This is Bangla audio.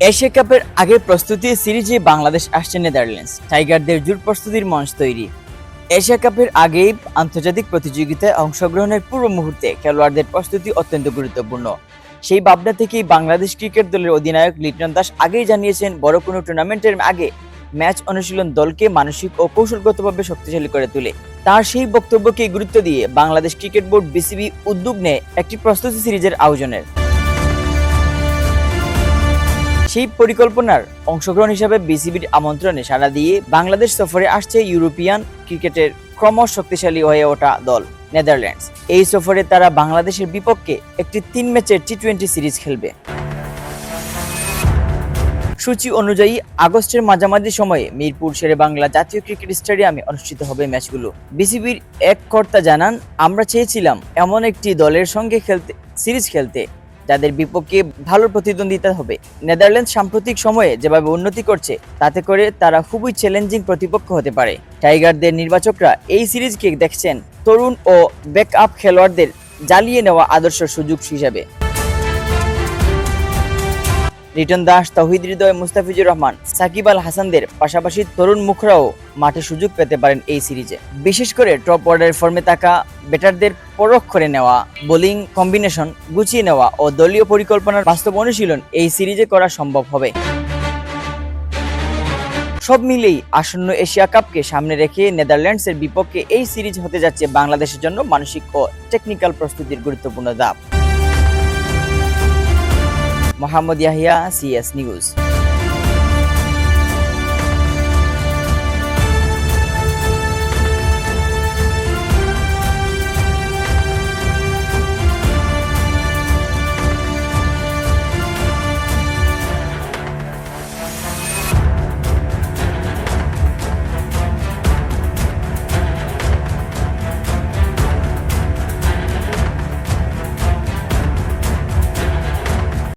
এশিয়া কাপের আগে প্রস্তুতি সিরিজে বাংলাদেশ আসছে নেদারল্যান্ডস। টাইগারদের জোর প্রস্তুতির মঞ্চ তৈরি। এশিয়া কাপের আগেই আন্তর্জাতিক প্রতিযোগিতায় অংশগ্রহণের পূর্ব মুহূর্তে খেলোয়াড়দের প্রস্তুতি অত্যন্ত গুরুত্বপূর্ণ। সেই ভাবনা থেকেই বাংলাদেশ ক্রিকেট দলের অধিনায়ক লিটন দাস আগেই জানিয়েছেন, বড় কোনো টুর্নামেন্টের আগে ম্যাচ অনুশীলন দলকে মানসিক ও কৌশলগতভাবে শক্তিশালী করে তোলে। তার সেই বক্তব্যকে গুরুত্ব দিয়ে বাংলাদেশ ক্রিকেট বোর্ড বিসিবি উদ্যোগ নেয় একটি প্রস্তুতি সিরিজের আয়োজনের। সেই পরিকল্পনার অংশগ্রহণ হিসাবে বিসিবির আমন্ত্রণে সাড়া দিয়ে বাংলাদেশ সফরে আসছে ইউরোপিয়ান ক্রিকেটের ক্রমশ শক্তিশালী হয়ে ওঠা দল নেদারল্যান্ডস। এই সফরে তারা বাংলাদেশের বিপক্ষে একটি 3 ম্যাচের টি-20 সিরিজ খেলবে। সূচি অনুযায়ী আগস্টের মাঝামাঝি সময়ে মিরপুর শেরেবাংলা জাতীয় ক্রিকেট স্টেডিয়ামে অনুষ্ঠিত হবে ম্যাচগুলো। বিসিবির এক কর্তা জানান, আমরা চেয়েছিলাম এমন একটি দলের সঙ্গে সিরিজ খেলতে যাদের বিপক্ষে ভালো প্রতিদ্বন্দ্বিতা হবে। নেদারল্যান্ডস সাম্প্রতিক সময়ে যেভাবে উন্নতি করছে তাতে করে তারা খুবই চ্যালেঞ্জিং প্রতিপক্ষ হতে পারে। টাইগারদের নির্বাচকরা এই সিরিজকে দেখছেন তরুণ ও ব্যাকআপ খেলোয়াড়দের জ্বালিয়ে নেওয়া আদর্শ সুযোগ হিসেবে। লিটন দাস, তৌহিদ হৃদয়, মুস্তাফিজুর রহমান, সাকিব আল হাসানদের পাশাপাশি তরুণ মুখরাও মাঠে সুযোগ পেতে পারেন এই সিরিজে। বিশেষ করে টপ অর্ডারের ফর্মে থাকা ব্যাটারদের পরখ করে নেওয়া, বোলিং কম্বিনেশন গুছিয়ে নেওয়া ও দলীয় পরিকল্পনার বাস্তব অনুশীলন এই সিরিজে করা সম্ভব হবে। সব মিলেই আসন্ন এশিয়া কাপকে সামনে রেখে নেদারল্যান্ডসের বিপক্ষে এই সিরিজ হতে যাচ্ছে বাংলাদেশের জন্য মানসিক ও টেকনিক্যাল প্রস্তুতির গুরুত্বপূর্ণ ধাপ। Mohammad Yahya, CS news.